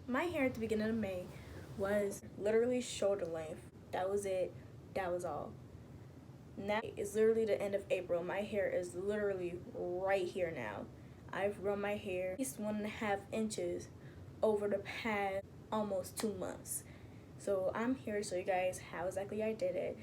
My hair at the beginning of May was literally shoulder length. That was it. That was all. Now it's literally the end of April. My hair is literally right here now. I've grown my hair at least 1.5 inches over the past almost 2 months. So I'm here to show you guys how exactly I did it.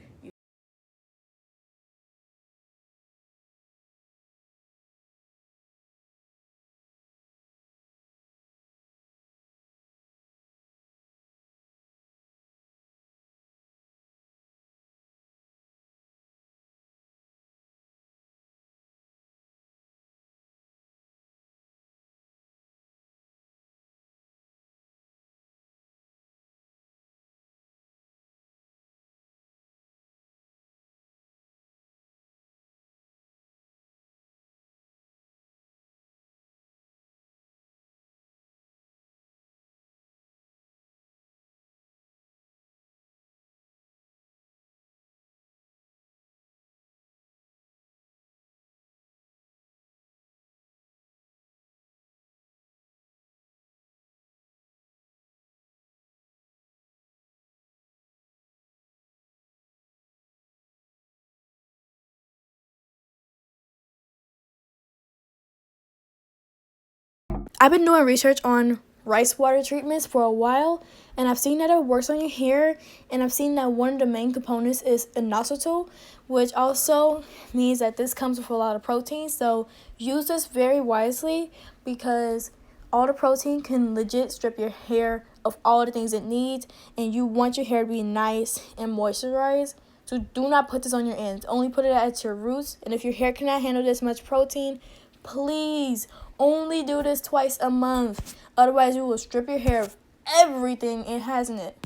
I've been doing research on rice water treatments for a while, and I've seen that it works on your hair, and I've seen that one of the main components is inositol, which also means that this comes with a lot of protein. So use this very wisely because all the protein can legit strip your hair of all the things it needs, and you want your hair to be nice and moisturized. So do not put this on your ends. Only put it at your roots. And if your hair cannot handle this much protein, please only do this twice a month. Otherwise, you will strip your hair of everything it has in it.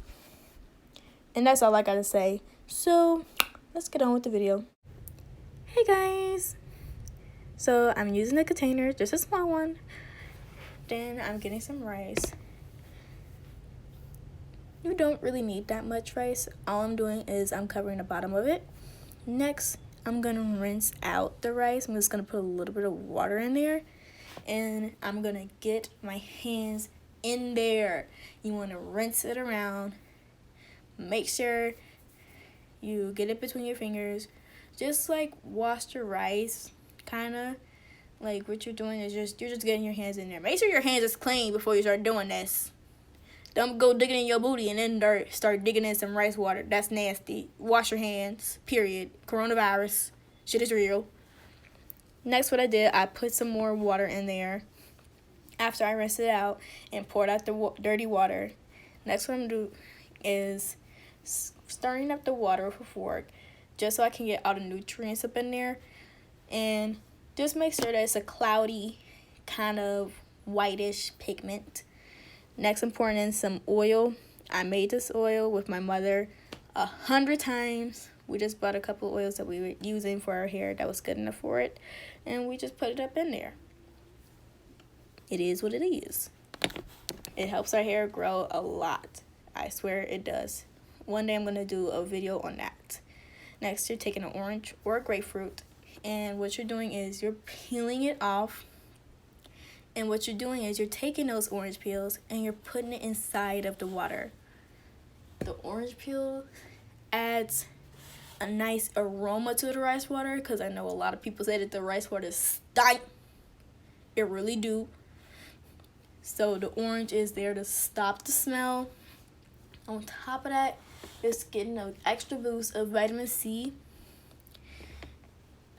And that's all I gotta say. So let's get on with the video. Hey guys. So I'm using a container, just a small one. Then I'm getting some rice. You don't really need that much rice. All I'm doing is I'm covering the bottom of it. Next, I'm gonna rinse out the rice. I'm just gonna put a little bit of water in there, and I'm gonna get my hands in there. You wanna rinse it around. Make sure you get it between your fingers. Just like wash your rice, kinda. Like what you're doing is you're just getting your hands in there. Make sure your hands is clean before you start doing this. Don't go digging in your booty and then start digging in some rice water. That's nasty. Wash your hands, period. Coronavirus. Shit is real. Next, what I did, I put some more water in there after I rinsed it out and poured out the dirty water. Next, what I'm going to do is stirring up the water with a fork just so I can get all the nutrients up in there. And just make sure that it's a cloudy, kind of whitish pigment. Next, I'm pouring in some oil. I made this oil with my mother 100 times. We just bought a couple of oils that we were using for our hair that was good enough for it, and we just put it up in there. It is what it is. It helps our hair grow a lot. I swear it does. One day I'm going to do a video on that. Next, you're taking an orange or a grapefruit, and what you're doing is you're peeling it off. And what you're doing is you're taking those orange peels and you're putting it inside of the water. The orange peel adds a nice aroma to the rice water because I know a lot of people say that the rice water stink. It really do. So the orange is there to stop the smell. On top of that, it's getting an extra boost of vitamin C.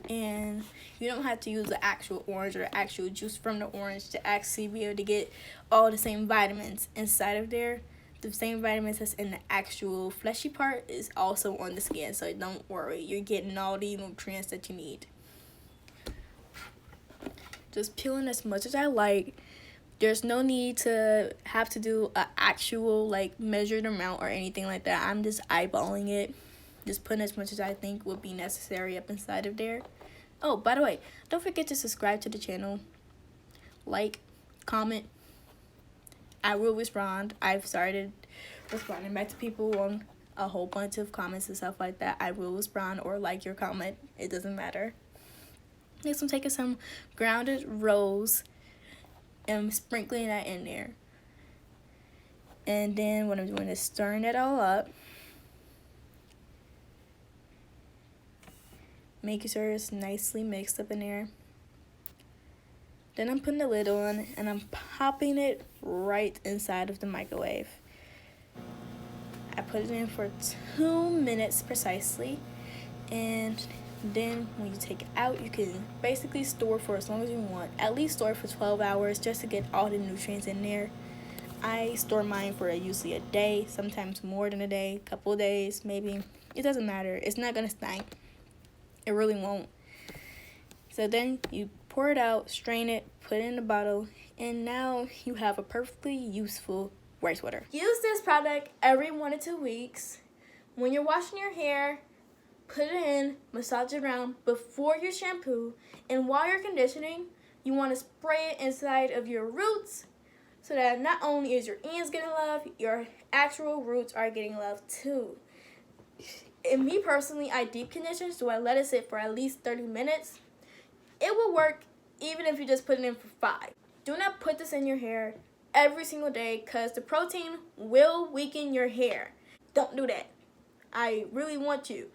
And you don't have to use the actual orange or the actual juice from the orange to actually be able to get all the same vitamins inside of there. The same vitamins that's in the actual fleshy part is also on the skin, so don't worry. You're getting all the nutrients that you need. Just peeling as much as I like. There's no need to have to do an actual measured amount or anything like that. I'm just eyeballing it. Just putting as much as I think would be necessary up inside of there. Oh, by the way, don't forget to subscribe to the channel. Like, comment. I will respond. I've started responding back to people on a whole bunch of comments and stuff like that. I will respond or like your comment. It doesn't matter. Next, I'm taking some grounded rose and sprinkling that in there. And then what I'm doing is stirring it all up. Making sure it's nicely mixed up in there. Then I'm putting the lid on and I'm popping it right inside of the microwave. I put it in for 2 minutes precisely, and then when you take it out, you can basically store for as long as you want. At least store for 12 hours just to get all the nutrients in there. I store mine for usually a day, sometimes more than a day, a couple of days maybe. It doesn't matter. It's not gonna stink. It really won't. So then you pour it out, strain it, put it in a bottle, and now you have a perfectly useful rice water. Use this product every 1 to 2 weeks. When you're washing your hair, put it in, massage it around before you shampoo, and while you're conditioning, you want to spray it inside of your roots so that not only is your ends getting love, your actual roots are getting love too. And me personally, I deep condition, so I let it sit for at least 30 minutes. It will work even if you just put it in for 5. Do not put this in your hair every single day because the protein will weaken your hair. Don't do that. I really want you.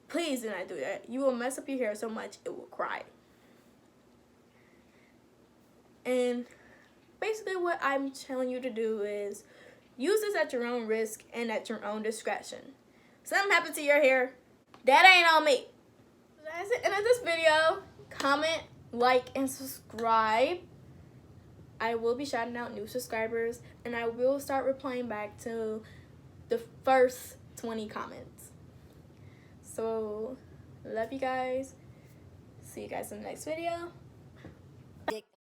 Please do not do that. You will mess up your hair so much it will cry. And basically what I'm telling you to do is use this at your own risk and at your own discretion. Something happened to your hair, that ain't on me. That's the end of this video. Comment, like, and subscribe. I will be shouting out new subscribers, and I will start replying back to the first 20 comments. So, love you guys. See you guys in the next video.